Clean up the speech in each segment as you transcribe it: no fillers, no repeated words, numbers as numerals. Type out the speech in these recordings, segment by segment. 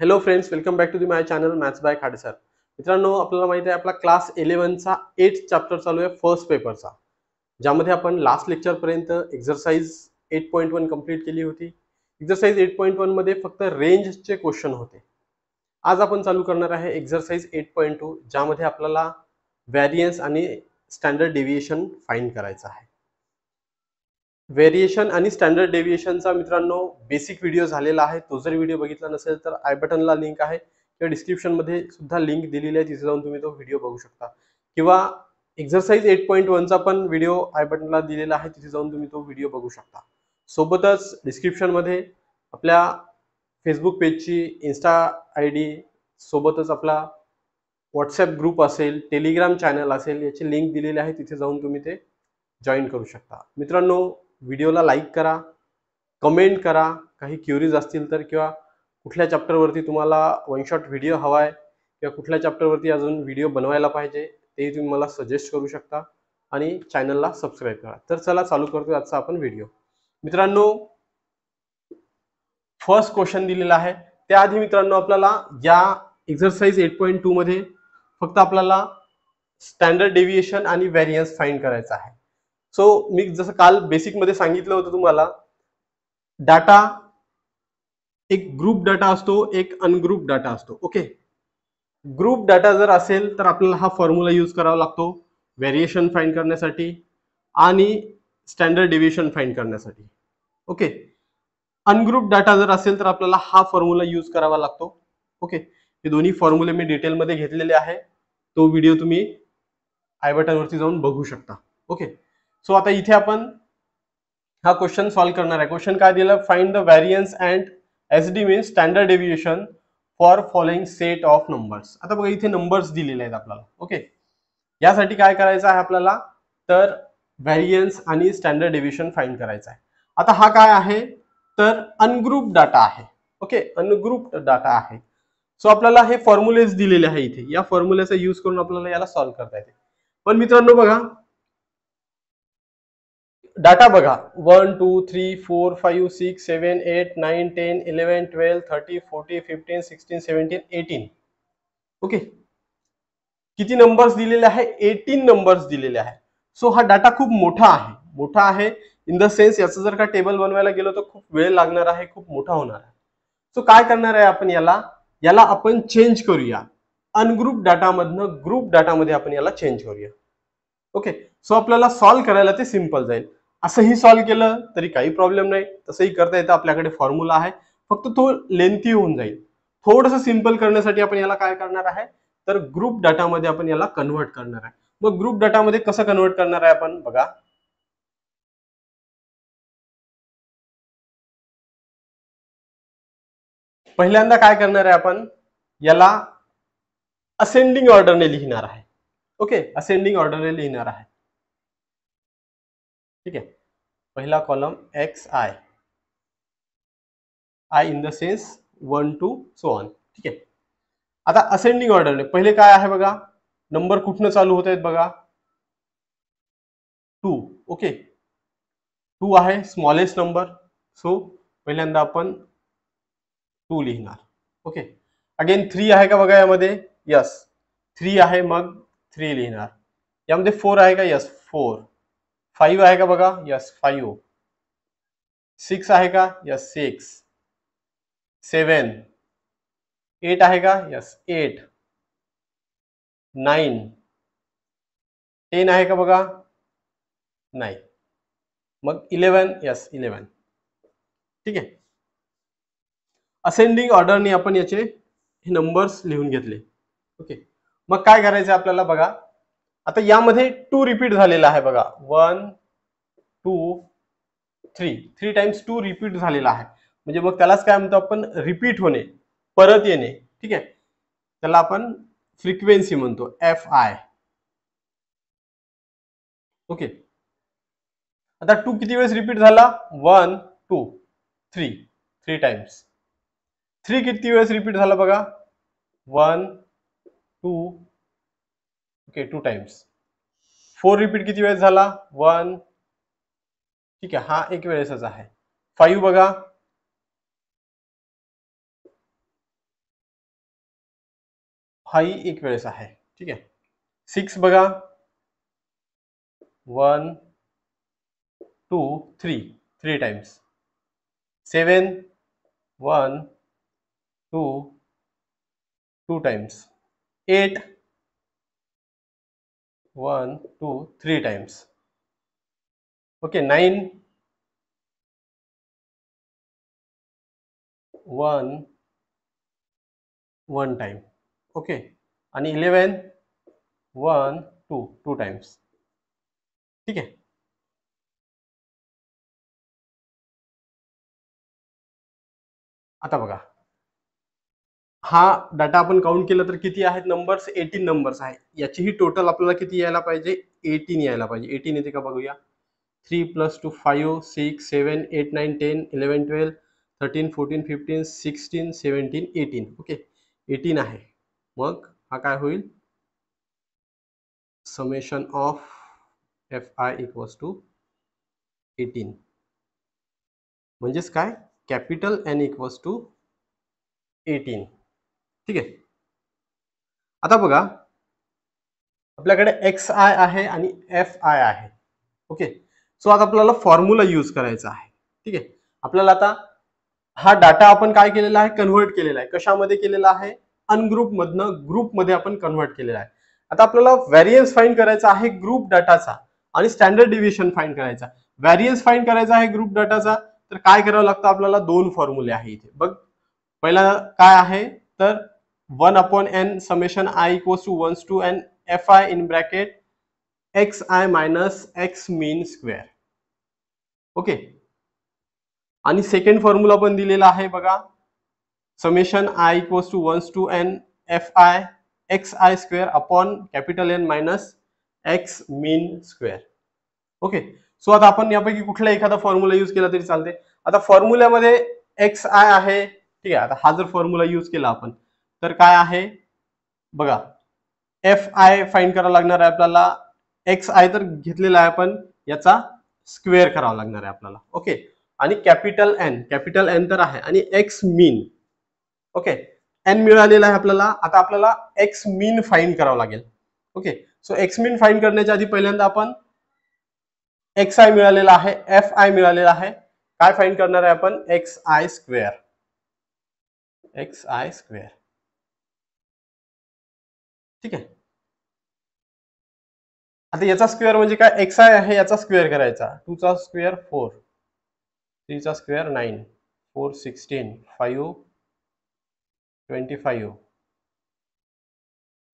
Hello friends, welcome back to the my channel maths by Khade sir. मित्रांनो, आपल्याला माहिती आहे आपला क्लास 11चा 8 चॅप्टर चालू आहे फर्स्ट पेपरचा, ज्यामध्ये आपण लास्ट लेक्चरपर्यंत एक्झरसाइज 8.1 कंप्लीट केली होती. एक्झरसाइज 8.1 मध्ये फक्त रेंजचे क्वेश्चन होते. आज आपण चालू करणार आहे एक्झरसाइज 8.2, ज्यामध्ये आपल्याला व्हॅरियन्स आणि स्टँडर्ड डेव्हिएशन फाइंड करायचं आहे. व्हेरिएशन आणि स्टँडर्ड डेव्हिएशनचा मित्रांनो बेसिक व्हिडिओ झालेला आहे. तो जर व्हिडिओ बघितला नसेल तर आय बटनला लिंक आहे किंवा डिस्क्रिप्शनमध्ये सुद्धा लिंक दिलेली आहे, तिथे जाऊन तुम्ही तो व्हिडिओ बघू शकता. किंवा एक्झरसाइज 8.1चा पण व्हिडिओ आय बटनला दिलेला आहे, तिथे जाऊन तुम्ही तो व्हिडिओ बघू शकता. सोबतच डिस्क्रिप्शनमध्ये आपल्या फेसबुक पेजची, इन्स्टा ID, सोबतच आपला व्हॉट्सॲप ग्रुप असेल, टेलिग्राम चॅनल असेल, याची लिंक दिलेली आहे, तिथे जाऊन तुम्ही ते जॉईन करू शकता. मित्रांनो, व्हिडिओला लाईक करा, कमेंट करा, काही क्युरीज असतील तर, किंवा कुठल्या चॅप्टरवरती तुम्हाला वन शॉट व्हिडिओ हवा आहे किंवा कुठल्या चॅप्टरवरती अजून व्हिडिओ बनवायला पाहिजे ते तुम्ही मला सजेस्ट करू शकता. आणि चॅनलला सबस्क्राईब करा. तर चला चालू करतोय आजचा आपण व्हिडिओ. मित्रांनो, फर्स्ट क्वेश्चन दिलेला आहे. त्याआधी मित्रांनो, आपल्याला या एक्झरसाइज 8.2 मध्ये फक्त आपल्याला स्टँडर्ड डेव्हिएशन आणि व्हॅरियन्स फाइंड करायचा आहे. सो मी जसं काल बेसिक मध्ये सांगितलं होतं तुम्हाला, डाटा एक ग्रुप डाटा असतो, एक अनग्रुप डाटा असतो. ओके, ग्रुप डाटा जर असेल तर आपल्याला हा फॉर्म्युला यूज करावा लागतो व्हेरिएशन फाइंड करण्यासाठी आणि स्टँडर्ड डेव्हिएशन फाइंड करण्यासाठी. ओके, अनग्रुप डाटा जर असेल तर आपल्याला हा फॉर्म्युला यूज करावा लागतो. ओके, हे दोन्ही फॉर्म्युले मी डिटेलमध्ये घेतलेले आहे. तो व्हिडिओ तुम्ही आय बटनवरती जाऊन बघू शकता. ओके, सो आता इथे आपण हा क्वेश्चन सॉल्व्ह करणार आहे. क्वेश्चन काय दिलं? Find the variance and SD means standard deviation for following set of numbers. आता बघा, इथे नंबर्स दिलेले आहेत आपल्याला. ओके, यासाठी काय करायचं आहे आपल्याला? तर व्हॅरियन्स आणि स्टँडर्ड डेव्हिएशन फाइंड करायचं आहे. आता हा काय आहे? तर अनग्रुप डाटा आहे. ओके, अनग्रुप डाटा आहे. सो आपल्याला हे फॉर्म्युलेज दिलेले आहे इथे. या फॉर्म्युलेचा यूज करून आपल्याला याला सॉल्व्ह करता येते. पण मित्रांनो बघा, डाटा बघा, 1 2 3 4 5 6 7 8 9 10 11 12 13 14 15 16 17 18. ओके, किती नंबर्स दिलेले आहे? 18 नंबर्स दिलेले आहे. सो हा डाटा खूप मोठा आहे. मोठा आहे इन द सेन्स, याचं जर का टेबल बनवायला गेलो तर खूप वेळ लागणार आहे, खूप मोठा होणार आहे. सो काय करणार आहे आपण? याला आपण चेंज करूया. अनग्रुप डाटामधनं ग्रुप डाटामध्ये आपण याला चेंज करूया. ओके, सो आपल्याला सॉल्व्ह करायला ते सिंपल जाईल. असंही सॉल्व्ह केलं तरी काही प्रॉब्लेम नाही, तसंही करता येतं. आपल्याकडे फॉर्म्युला आहे, फक्त तो लेंथी होऊन जाईल. थोडंसं सिंपल करण्यासाठी आपण याला काय करणार आहे? तर ग्रुप डाटामध्ये आपण याला कन्व्हर्ट करणार आहे. मग ग्रुप डाटामध्ये कसं कन्व्हर्ट करणार आहे आपण? बघा, पहिल्यांदा काय करणार आहे आपण? याला असेंडिंग ऑर्डरने लिहिणार आहे. ओके, असेंडिंग ऑर्डरने लिहिणार आहे. ठीक आहे, पहिला column XI, I in the sense 1 to so on. ठीक आहे, आता असेंडिंग ऑर्डरने पहिले काय आहे बघा, नंबर कुठनं चालू होत आहेत बघा, 2. ओके, 2 आहे स्मॉलेस्ट नंबर. सो पहिल्यांदा आपण 2 लिहिणार. ओके, अगेन 3 आहे का बघा यामध्ये? यस, 3 आहे, मग 3 लिहिणार. यामध्ये 4 आहे का? यस, 4. 5 आहे का बघा? यस, 5. 6 आहे का? यस, 6. 7. 8 आहे का? यस, 8. 9. 10 आहे का बघा? नाही. मग 11. यस, 11. ठीक आहे, असेंडिंग ऑर्डरने आपण याचे हे नंबर्स लिहून घेतले. ओके, मग काय करायचं आपल्याला बघा, आता यामध्ये 2 रिपीट झालेला आहे बघा. 1 2 3, 3 टाइम्स 2 रिपीट झालेला आहे. म्हणजे मग त्यालाच काय म्हणतो आपण? रिपीट होणे, परत येणे. ठीक आहे, त्याला आपण फ्रिक्वेन्सी म्हणतो, FI. ओके, आता 2 किती वेळेस रिपीट झाला? 1 2 3, 3 टाइम्स. 3 किती वेळेस रिपीट झाला बघा? 1 2, ओके, 2 टाइम्स. 4 रिपीट किती वेळेस झाला? 1. ठीक आहे, हा एक वेळेसच आहे. 5 बघा, हाही एक वेळेस आहे. ठीक आहे. 6 बघा 1 2 3 times. 7 1 2 times. 8 1 2 3 times. Okay. 9 1 time. Okay. आणि 11 1 2 टाइम्स. ठीक आहे. आता बघा हा डाटा आपण काउंट केला तर किती आहेत नंबर्स? 18 नंबर्स आहे. याचीही टोटल आपल्याला किती यायला पाहिजे? 18 यायला पाहिजे. 18 येते का बघूया. 3 + 2 5 6 7 8 9 10 11 12 13 14 15 16 17 18. ओके. 18 आहे. मग हा काय होईल? Summation of fi = 18. म्हणजेच काय? Capital N = 18. ठीक आहे. आता बघा आपल्याकडे xi आहे आणि fi आहे. ओके. सो आता आपल्याला फॉर्म्युला यूज करायचा आहे. ठीक आहे. आपल्याला आता हा डाटा आपण काय केलेला आहे? कन्व्हर्ट केलेला आहे. कशामध्ये केलेला आहे? अनग्रुप मधनं ग्रुपमध्ये आपण कन्व्हर्ट केलेला आहे. आता आपल्याला व्हॅरियन्स फाइंड करायचा आहे ग्रुप डाटाचा आणि स्टँडर्ड डिव्हिएशन फाइंड करायचा. व्हॅरियन्स फाइंड करायचा आहे ग्रुप डाटाचा तर काय करावं लागतं आपल्याला? दोन फॉर्म्युले आहे इथे. बघ पहिला काय आहे तर 1/n summation i = 1 to n fi in bracket xi minus x mean square. Okay. आणि सेकंड फॉर्म्युला पण दिलेला आहे बघा. Summation i = 1 to n fi xi square upon capital N minus x mean square. Okay. So आता आपण यापैकी कुठला एखादा फॉर्म्युला यूज केला तरी चालते. आता फॉर्म्युल्यामध्ये xi आहे. ठीक आहे. आता हा जर फॉर्म्युला यूज केला आपण तर काय आहे बघा fi फाइंड करावं लागणार आहे आपल्याला. xi तर घेतलेला आहे आपण याचा स्क्वेअर करावा लागणार आहे आपल्याला. ओके. आणि कॅपिटल N तर आहे आणि x मीन. ओके. n मिळालेला आहे आपल्याला. आता आपल्याला x मीन फाइंड करावं लागेल. ओके. सो x मीन फाइंड करण्याच्या आधी पहिल्यांदा आपण xi मिळालेला आहे, fi मिळालेला आहे. काय फाइंड करणार आहे आपण? xi square. ठीक आहे. आता याचा स्क्वेअर म्हणजे काय? xi आहे याचा स्क्वेअर करायचा. 2 चा स्क्वेअर 4, 3 चा square 9, 4 16, 5 25,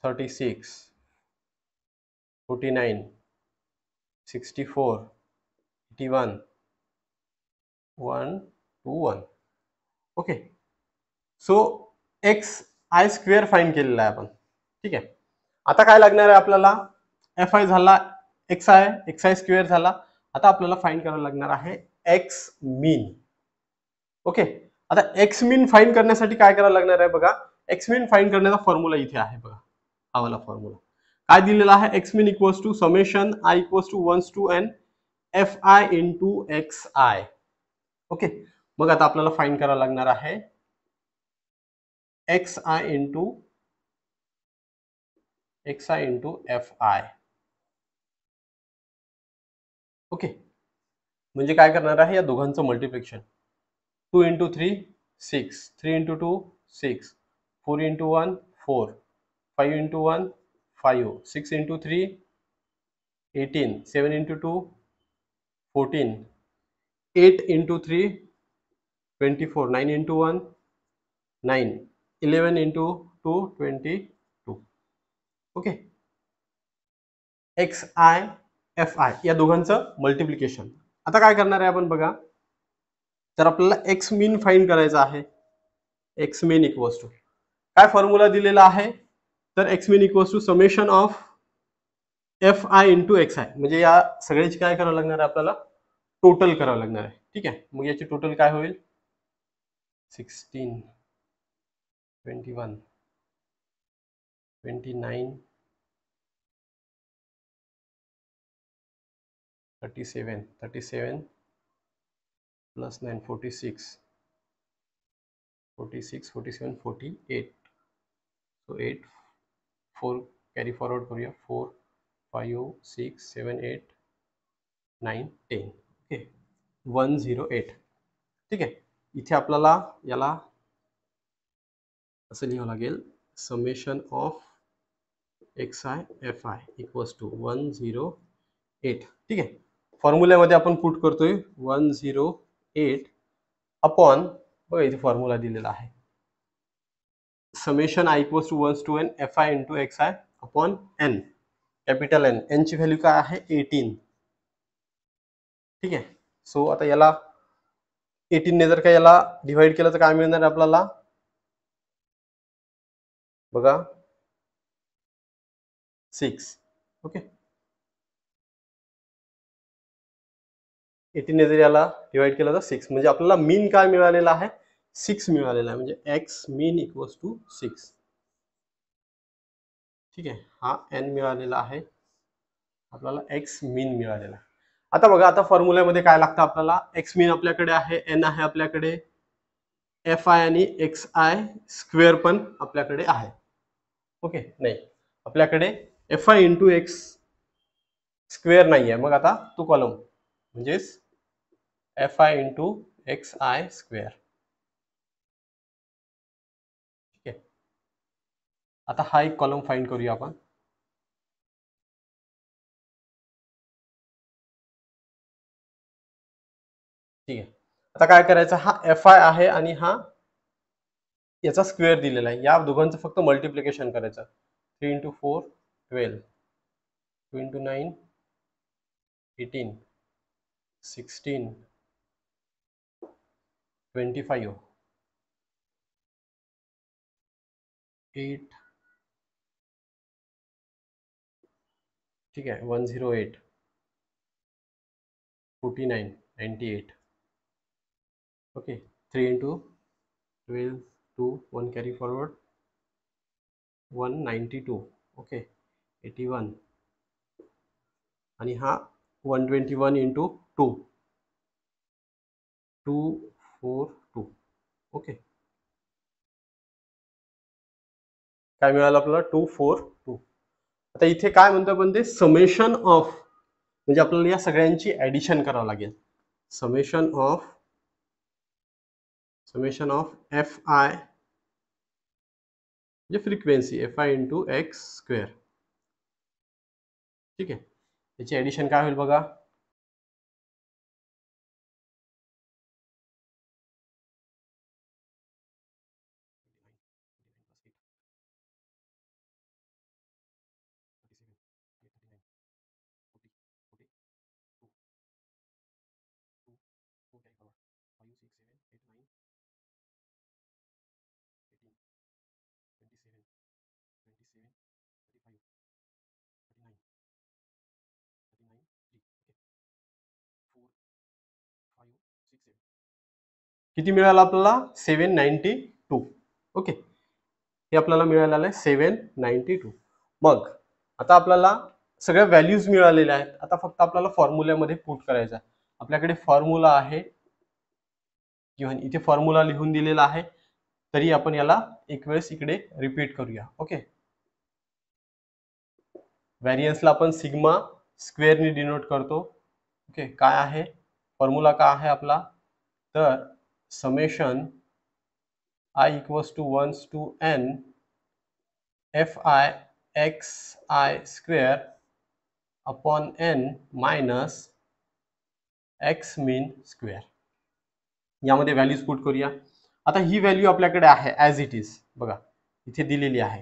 36, 49, 64, 81, 1 2 1. Okay. So xi square find केलेला आहे आपण. ठीक आहे. आता काय लागणार आहे आपल्याला? fi झाला, xi स्क्वेअर झाला. आता आपल्याला फाइंड करायला लागणार आहे x मीन. ओके. आता x मीन फाइंड करण्यासाठी काय करायला लागणार आहे बघा. x मीन फाइंड करण्याचा फॉर्म्युला इथे आहे बघा. हा वाला फॉर्म्युला. काय दिलेला आहे? x mean = summation i = 1 to n fi into xi. Okay. मग आता आपल्याला फाइंड करायला लागणार आहे xi into fi. ओके. म्हणजे काय करणार आहे? या दोघांचं multiplication. 2 into 3 6, 3 into 2 6, 4 into 1 4, 5 into 1 5, 6 into 3 18, 7 into 2 14, 8 into 3 24, 9 into 1 9, 11 into 2 22. Okay. xi fi या दोघांचं मल्टिप्लिकेशन. आता काय करणार आहे आपण बघा. तर आपल्याला x मीन फाइंड करायचा आहे. x मीन = काय फॉर्म्युला दिलेला आहे तर x mean = summation of fi into xi. म्हणजे या सगळ्याची काय करावं लागणार आहे आपल्याला? टोटल करावं लागणार आहे. ठीक आहे. मग याची टोटल काय होईल? 16 21 29 37 plus 9 46 47 48. So 8 4 कॅरी फॉरवर्ड करूया. 4 5 6 7 8 9 10. ओके, 108. ठीक आहे. इथे आपल्याला याला असं लिहावं लागेल, summation of X I F I equals to 108. ठीक आहे. फॉर्म्युल्यामध्ये आपण पुट करतोय 108 अपॉन, बघा इथे फॉर्म्युला दिलेला आहे, summation I equals to 1 to N F I into X I upon N, capital N. N ची व्हॅल्यू काय आहे 18. ठीक आहे. सो आता याला 18 ने जर का याला डिवाइड केलं तर काय मिळणार आपल्याला, बघा 6. ओके, 18 ने जर याला डिवाइड केलं तर 6, म्हणजे आपल्याला मीन काय मिळालेला आहे 6 मिळालेला आहे, म्हणजे एक्स मीन इक्वल्स टू 6. ठीक आहे. हा एन मिळालेला आहे आपल्याला, एक्स मीन मिळालेला आहे. आता बघा, आता फॉर्म्युल्यामध्ये काय लागतं आपल्याला, एक्स मीन आपल्याकडे आहे, एन आहे आपल्याकडे, एफ आय आणि एक्स आय स्क्वेअर पण आपल्याकडे आहे. ओके, नाही आपल्याकडे F I into x square नाही आहे, मग आता तो कॉलम म्हणजेच F I into X I square. ठीक आहे. आता हा एक कॉलम फाइंड करूया आपण. ठीक आहे. आता काय करायचं, हा एफ आय आहे आणि हा याचा स्क्वेअर दिलेला आहे, या दोघांचं फक्त मल्टिप्लिकेशन करायचं. 3 इंटू 4 12, 2 इंटू 9 18, 16 25, 8. ठीक आहे, 108, 49, 98. Okay, 3 into 12 2 1 carry forward 192. Okay, 81 आणि हा 121 इंटू 2 242. ओके, काय मिळालं आपल्याला 242. आता इथे काय म्हणतो आपण, ते समेशन ऑफ, म्हणजे आपल्याला या सगळ्यांची ऍडिशन करावं लागेल. समेशन ऑफ एफ आय म्हणजे frequency F I into x square. ठीक आहे. याची ऍडिशन काय होईल बघा, किती मिळालं आपल्याला 792. ओके, हे आपल्याला मिळालेलं आहे 792. मग आता आपल्याला सगळ्या व्हॅल्यूज मिळालेल्या आहेत, आता फक्त आपल्याला फॉर्म्युल्यामध्ये पुट करायचं आहे. आपल्याकडे फॉर्म्युला आहे किंवा इथे फॉर्म्युला लिहून दिलेला आहे, तरी आपण याला एक वेळेस इकडे रिपीट करूया. ओके, व्हॅरियन्सला आपण सिग्मा स्क्वेअरने डिनोट करतो. ओके, काय आहे फॉर्म्युला, काय आहे आपला, तर summation I equals to 1 to N F I X I square upon N minus X mean square. यामध्ये व्हॅल्यूज पुट करूया. आता ही व्हॅल्यू आपल्याकडे आहे ॲज इट इज, बघा इथे दिलेली आहे.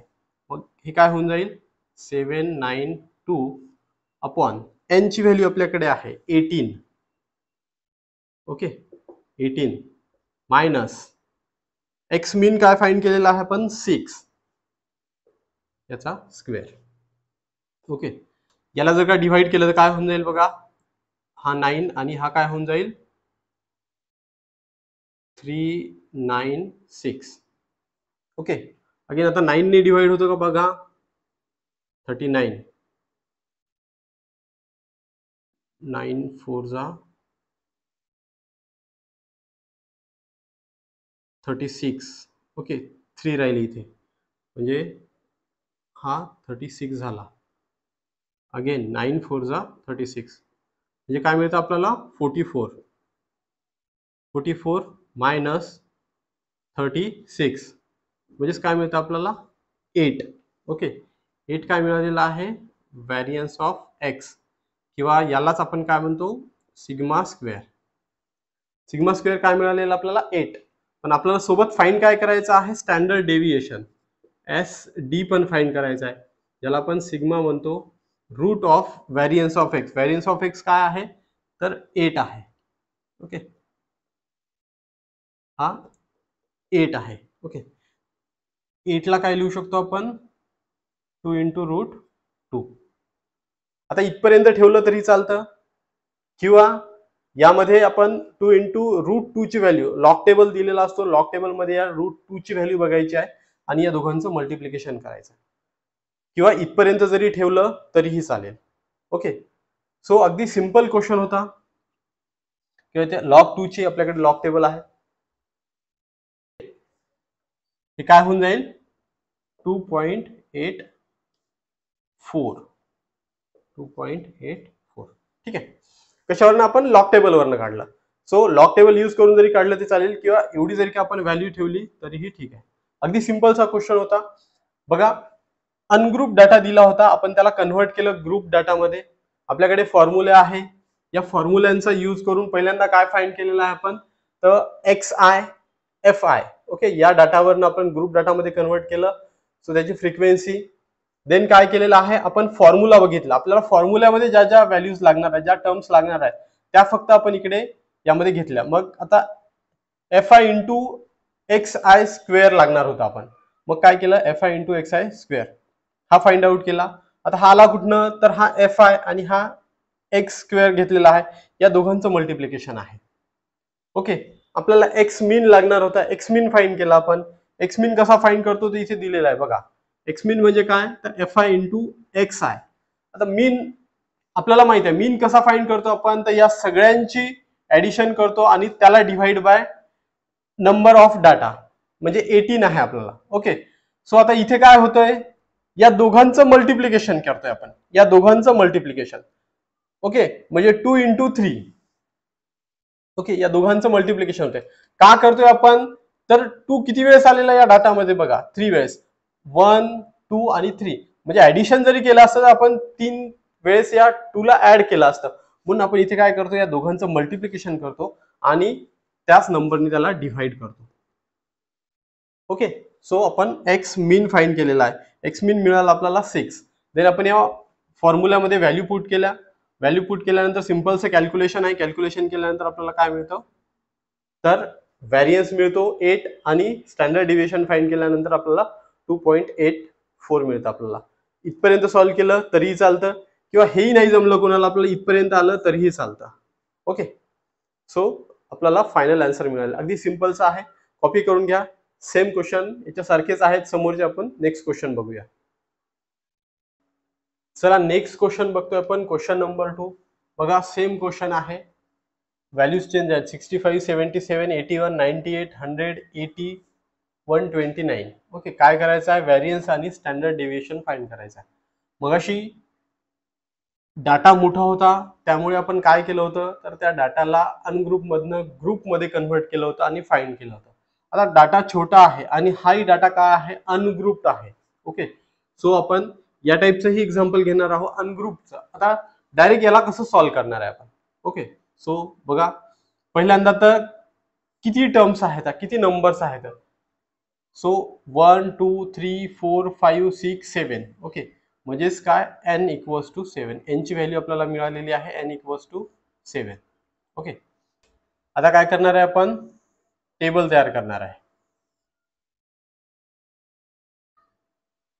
मग हे काय होऊन जाईल 792 अपॉन एन ची व्हॅल्यू आपल्याकडे आहे 18. ओके, 18 मायनस एक्स मीन काय फाइंड केलेला आहे आपण 6, याचा स्क्वेअर. ओके, याला जर का डिवाइड केलं तर काय होऊन जाईल बघा, हा 9 आणि हा काय होऊन जाईल 396. ओके, अगेन आता 9 ने डिवाइड होतो का बघा 39, 9 4 जा 36. ओके, 3 राहिली इथे, म्हणजे हा 36 झाला. अगेन 9 4 जा 36, म्हणजे काय मिळतं आपल्याला 44 मायनस 36 म्हणजेच काय मिळतं आपल्याला 8. ओके, 8 काय मिळालेलं आहे, व्हॅरियन्स ऑफ एक्स, किंवा यालाच आपण काय म्हणतो, सिग्मा स्क्वेअर. सिग्मा स्क्वेअर काय मिळालेलं आपल्याला 8. पण आपल्याला सोबत फाइंड काय करायचं आहे, स्टँडर्ड डेव्हिएशन एस डी पण फाइंड करायचं आहे, ज्याला आपण सिग्मा म्हणतो, root of variance of X. Variance of X काय आहे तर 8 आहे. ओके, हा 8 आहे. ओके, 8 ला काय लिहू शकतो आपण, 2 इंटू रूट 2. आता इथपर्यंत ठेवलं तरी चालतं, किंवा यामध्ये आपण 2 इंटू रूट 2 ची व्हॅल्यू, लॉग टेबल दिलेला असतो, लॉग टेबल मध्ये या रूट 2 ची व्हॅल्यू बघायची आहे आणि या दोघांचं मल्टिप्लिकेशन करायचं, किंवा इथपर्यंत जरी ठेवलं तरीही चालेल. ओके, सो अगदी सिंपल क्वेश्चन होता, किंवा ते लॉग 2 ची आपल्याकडे लॉग टेबल आहे. हे काय होऊन जाईल 2.84. ठीक आहे, कशावरनं आपण लॉग टेबल वरनं काढलं. सो लॉग टेबल यूज करून जरी काढलं ते चालेल, किंवा एवढी जरी का आपण व्हॅल्यू ठेवली तरीही ठीक आहे. अगदी सिंपलचा क्वेश्चन होता. बघा, अनग्रुप डाटा दिला होता, आपण त्याला कन्व्हर्ट केलं ग्रुप डाटामध्ये. आपल्याकडे फॉर्म्युले आहे, या फॉर्म्युल्यांचा यूज करून पहिल्यांदा काय फाइंड केलेला आहे आपण, तर x I F I. Okay, या डाटावरनं आपण ग्रुप डाटामध्ये कन्व्हर्ट केलं. सो त्याची फ्रिक्वेन्सी, देन काय केलेलं आहे, आपण फॉर्म्युला बघितला. आपल्याला फॉर्म्युल्यामध्ये ज्या ज्या व्हॅल्यूज लागणार आहेत, ज्या टर्म्स लागणार आहेत, त्या फक्त आपण इकडे यामध्ये घेतल्या. मग आता F I into X I square लागणार होता आपण, मग काय केलं, F I into X I square हा फाइंड आउट केला. आता हा आला कुठनं, तर हा एफ आय आणि हा एक्स स्क्वेअर घेतलेला आहे, या दोघांचं मल्टिप्लिकेशन आहे. ओके, आपल्याला एक्स मीन लागणार होता, एक्स मीन फाइंड केला आपण. एक्स मीन कसा फाइंड करतो ते इथे दिलेला आहे बघा. एक्स मीन म्हणजे काय, तर F I into X I. आता मीन आपल्याला माहित आहे, मीन कसा फाइंड करतो आपण, तर या सगळ्यांची ऍडिशन करतो आणि त्याला divide by number of data, म्हणजे 18 आहे आपल्याला. ओके, सो आता इथे काय होतंय, या दोघांचं मल्टिप्लिकेशन करतोय आपण, या दोघांचं मल्टिप्लिकेशन. ओके, म्हणजे 2 इंटू 3. ओके, या दोघांचं मल्टिप्लिकेशन होतंय. का करतोय आपण, तर 2 किती वेळेस आलेला या डाटामध्ये बघा, 3 वेळेस, 1 2 आणि 3. म्हणजे ऍडिशन जरी केलं असतं तर आपण 3 वेळेस या 2 ला ऍड केलं असतं. म्हणून आपण इथे काय करतो, या दोघांचं मल्टिप्लिकेशन करतो आणि त्याच नंबरने त्याला डिव्हाइड करतो. ओके, सो आपण एक्स मीन फाइंड केलेला आहे. एक्स मीन मिळाला आपल्याला 6. देन आपण या फॉर्म्युल्यामध्ये व्हॅल्यू पुट केल्या. व्हॅल्यू पुट केल्यानंतर सिंपलचं कॅल्क्युलेशन आहे. कॅल्क्युलेशन केल्यानंतर आपल्याला काय मिळतं, तर व्हॅरियन्स मिळतो 8 आणि स्टँडर्ड डिव्हिएशन फाइंड केल्यानंतर आपल्याला 2.84 मिळतं. आपल्याला इथपर्यंत सॉल्व्ह केलं तरीही चालतं, किंवा हेही नाही जमलं कोणाला, आपल्याला इथपर्यंत आलं तरीही चालतं. ओके, सो आपल्याला फायनल आन्सर मिळालं. अगदी सिंपलचं आहे, कॉपी करून घ्या. सेम क्वेश्चन याच्यासारखेच आहेत समोरचे. आपण नेक्स्ट क्वेश्चन बघूया. चला नेक्स्ट क्वेश्चन बघतोय आपण, क्वेश्चन नंबर 2. बघा, सेम क्वेश्चन आहे, व्हॅल्यूज चेंज आहेत, 65 77 81 98 100 80 129. ओके, काय करायचं आहे, व्हॅरियन्स आणि स्टँडर्ड डेव्हिएशन फाइंड करायचं आहे. मगाशी डाटा मोठा होता, त्यामुळे आपण काय केलं होतं, तर त्या डाटाला अनग्रुप मधनं ग्रुपमध्ये कन्व्हर्ट केलं होतं आणि फाइंड केलं होतं. आता डाटा छोटा आहे आणि हाही डाटा काय आहे, अनग्रुप्ड आहे. ओके, सो आपण या टाईपचंही एक्झाम्पल घेणार आहोत अनग्रुपचं. आता डायरेक्ट याला कसं सॉल्व्ह करणार आहे आपण. ओके, सो बघा, पहिल्यांदा तर किती टर्म्स आहेत, किती नंबर्स आहेत. सो 1 2 3 4 5 6 7. ओके, म्हणजेच काय, n इक्वल्स टू 7. n ची व्हॅल्यू आपल्याला मिळालेली आहे, n इक्वल्स टू 7. ओके, आता काय करणार आहे आपण, टेबल तयार करणार आहे.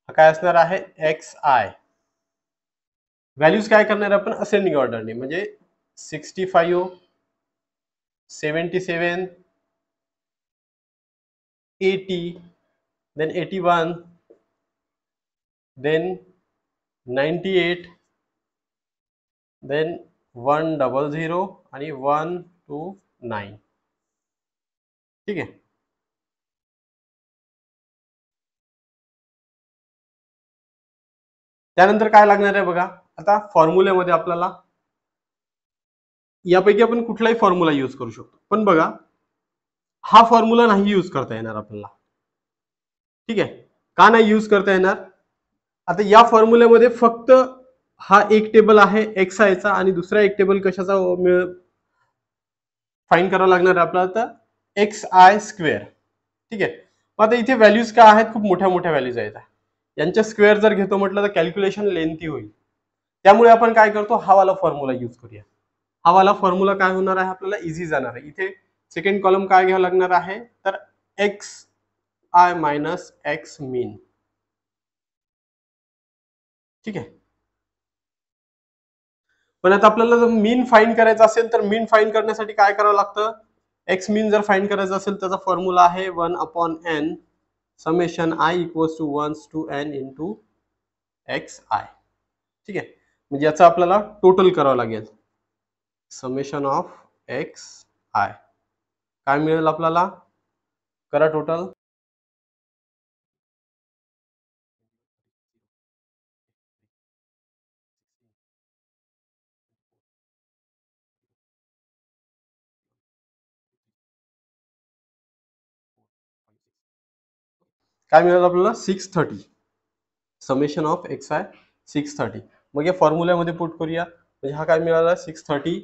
काय असणार आहे, एक्स आय. व्हॅल्यूज काय करणार आहे आपण, असेंडिंग ऑर्डरने, म्हणजे 65 77 80 देन 81 देन 98 देन 100 आणि 129. ठीक आहे. त्यानंतर काय लागणार आहे बघा, आता फॉर्म्युल्यामध्ये आपल्याला यापैकी आपण कुठलाही फॉर्म्युला यूज करू शकतो, पण बघा हा फॉर्म्युला नाही यूज करता येणार आपल्याला. ठीक आहे, का नाही यूज करता येणार? आता या फॉर्म्युल्यामध्ये फक्त हा एक टेबल आहे एक्स आयचा आणि दुसरा एक टेबल कशाचा फाइंड करावा लागणार आहे आपल्याला, तर एक्स आय स्क्वेअर. ठीक आहे, मग आता इथे व्हॅल्यूज काय आहेत, खूप मोठ्या मोठ्या व्हॅल्यूज आहेत. यांच्या स्क्वेअर जर घेतो म्हटलं तर कॅल्क्युलेशन लेंथी होईल. त्यामुळे आपण काय करतो, हा वाला फॉर्म्युला यूज करूया. हा वाला फॉर्म्युला काय होणार आहे, आपल्याला इझी जाणार आहे. इथे सेकंड कॉलम काय घ्यावं लागणार आहे, तर एक्स आय मायनस एक्स मीन. ठीक आहे, पण आता आपल्याला जर मीन फाइंड करायचा असेल तर मीन फाइंड करण्यासाठी काय करावं लागतं, एक्स मीन जर फाइंड करायचं असेल त्याचा फॉर्म्युला आहे 1/n summation I equals to 1 to n into X I. ठीक आहे, म्हणजे याचं आपल्याला टोटल करावं लागेल, समेशन ऑफ एक्स आय. काय मिळेल आपल्याला, करा टोटल. काय मिळेल आपल्याला, 630 समेशन ऑफ एक्स आय 630. मग या फॉर्म्युल्यामध्ये पुट करूया, म्हणजे हा काय मिळाला 630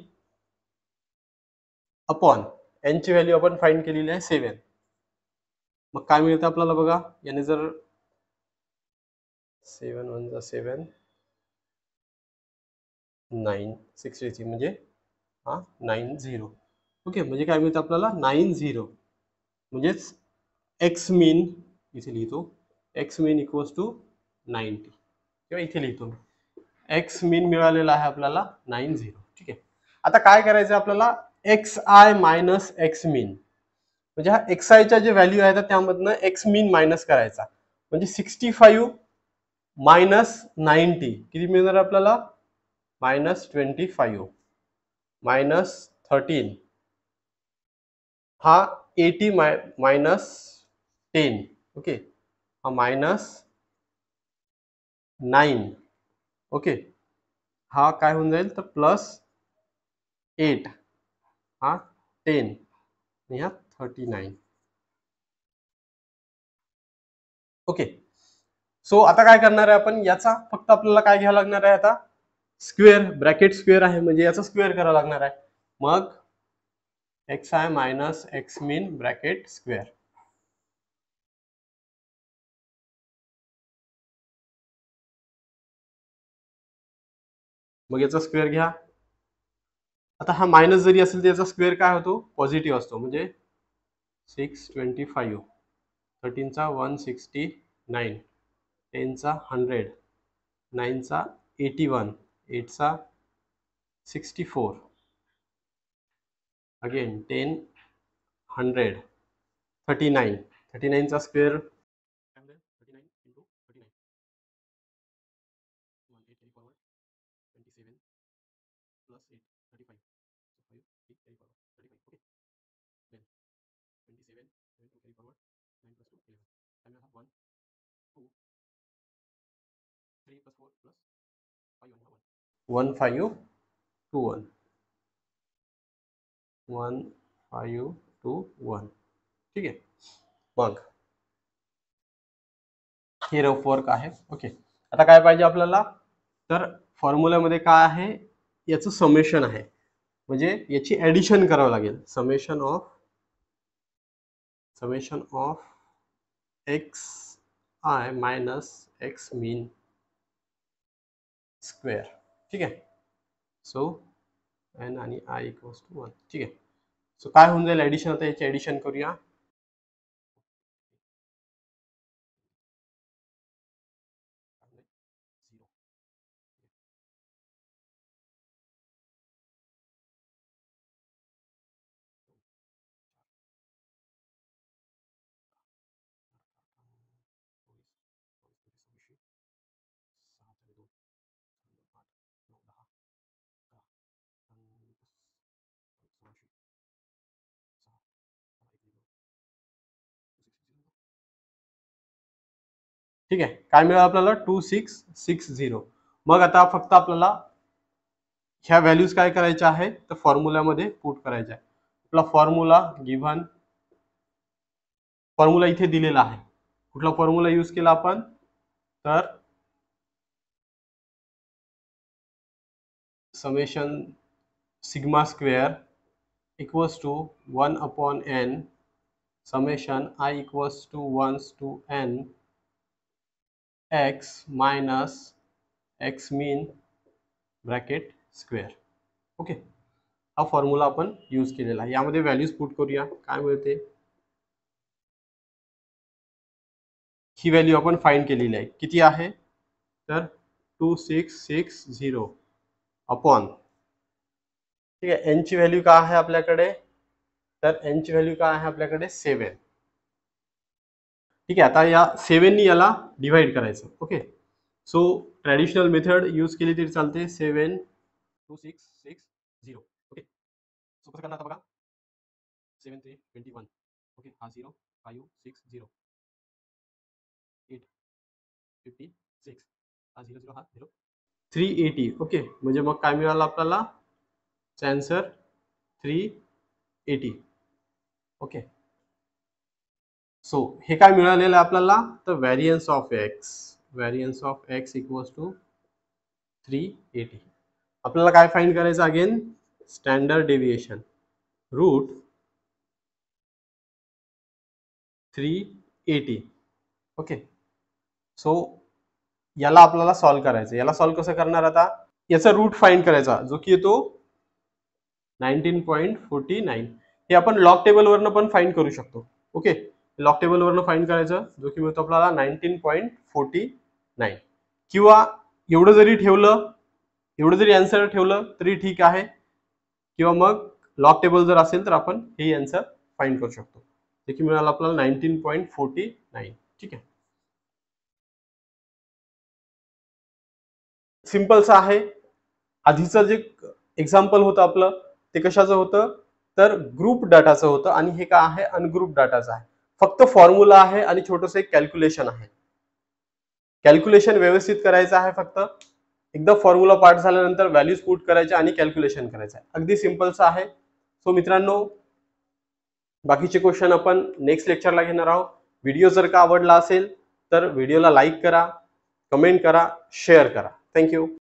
अपॉन एन ची व्हॅल्यू आपण फाइंड केलेली आहे 7. मग काय मिळतं आपल्याला बघा, याने जर 7 1 जा 7 9 म्हणजे हा 90. ओके, म्हणजे काय मिळतं आपल्याला 90, म्हणजेच एक्स मीन इथे लिहितो, एक्स मीन इक्वल्स टू 90 किंवा इथे लिहितो एक्स मीन मिळालेला आहे आपल्याला 90. ठीक आहे, आता काय करायचं आपल्याला, एक्स आय मायनस एक्स मीन, म्हणजे हा एक्स आयच्या जे व्हॅल्यू आहेत त्यामधनं एक्स मीन मायनस करायचा, म्हणजे 65 मायनस 90 किती मिळणार आपल्याला, -25 मायनस 13 हा 80 मायनस 10. ओके, हा -9. ओके, हा काय होऊन जाईल तर +8, हा 10 आणि हा 39. ओके, सो आता काय करणार आहे आपण, याचा फक्त आपल्याला काय घ्यावं लागणार आहे, आता स्क्वेअर, ब्रॅकेट स्क्वेअर आहे म्हणजे याचा स्क्वेअर करावं लागणार आहे. मग X I minus X mean bracket square. मग याचा स्क्वेअर घ्या. आता हा मायनस जरी असेल तर याचा स्क्वेअर काय होतो, पॉझिटिव्ह असतो, म्हणजे 625, 13चा 169, 10चा 100, 9चा 81, 8चा 64, again 10 100 39, 39चा square 39 into 39 1 8 forward 27 plus 8 35 so 5 8 carry forward 35. Okay, then 27 7 to carry forward 9 plus 2 11 and we have 1 2 3 plus 4 plus 5 1 1 5 2 1 1 5 2 1. ठीक आहे, मग हे रफ वर्क आहे. ओके, आता काय पाहिजे आपल्याला, तर फॉर्म्युल्यामध्ये काय आहे, याचं समेशन आहे, म्हणजे याची ऍडिशन करावं लागेल, summation of X I minus X mean square. ठीक आहे, सो एन आणि आय इक्वल्स टू 1. ठीक आहे, सो काय होऊन जाईल ऍडिशन, आता याची ऍडिशन करूया. ठीक आहे, काय मिळालं आपल्याला 2660. मग आता फक्त आपल्याला ह्या व्हॅल्यूज काय करायच्या आहे तर फॉर्म्युल्यामध्ये पुट करायच्या आहे. आपला फॉर्म्युला गिव्हन, फॉर्म्युला इथे दिलेला आहे. कुठला फॉर्म्युला यूज केला आपण तर summation sigma square equals to 1/n summation I equals to 1 to n x minus x mean bracket square. Okay, हा फॉर्म्युला आपण यूज केलेला आहे. यामध्ये व्हॅल्यूज पुट करूया. काय मिळते, ही व्हॅल्यू आपण फाइंड केलेली आहे. किती आहे तर 2660 अपॉन, ठीक आहे, एन ची व्हॅल्यू काय आहे आपल्याकडे तर एन ची व्हॅल्यू काय आहे आपल्याकडे 7. ठीक आहे, आता या 7 नी याला डिवाइड करायचं. Okay, so traditional method use केली तरी चालते. 72660. ओके, सो कसं करणार आता बघा. 7 3 21. ओके, हा 0 5 6 0 8 56, हा 0 0 हा 0 380. ओके, म्हणजे मग काय मिळालं आपल्याला आन्सर 380. ओके, सो हे काय मिळालेलं आहे आपल्याला तर variance of X, variance of X equals to 380. आपल्याला काय फाइंड करायचं again standard deviation root 380. Okay, so याला आपल्याला सॉल्व्ह करायचं. याला सॉल्व्ह कसं करणार आता, याचा रूट फाइंड करायचा जो की येतो 19.49. हे आपण लॉग टेबल वरनं पण फाइंड करू शकतो. ओके, लॉग टेबल वरनं फाइंड करायचं जो की मिळतो आपल्याला 19.49. किंवा एवढं जरी ठेवलं, एवढं जरी आन्सर ठेवलं तरी ठीक आहे, किंवा मग लॉग टेबल जर असेल तर आपण हे आन्सर फाइंड करू शकतो. जे की मिळालं आपल्याला 19.49. ठीक आहे, सिंपलच आहे. आधीचं जे एक्झाम्पल होतं आपलं ते कशाचं होतं तर ग्रुप डाटाचं होतं, आणि हे काय आहे अनग्रुप डाटाचं आहे. फक्त फॉर्म्युला आहे आणि छोटंसं एक कॅल्क्युलेशन आहे. कॅल्क्युलेशन व्यवस्थित करायचं आहे. फक्त एकदा फॉर्म्युला पाठ झाल्यानंतर व्हॅल्यूज पुट करायचे आणि कॅल्क्युलेशन करायचं आहे. अगदी सिंपलचं आहे. सो मित्रांनो, बाकीचे क्वेश्चन आपण नेक्स्ट लेक्चरला घेणार आहोत. व्हिडिओ जर का आवडला असेल तर व्हिडिओला लाईक करा, कमेंट करा, शेअर करा. थँक्यू.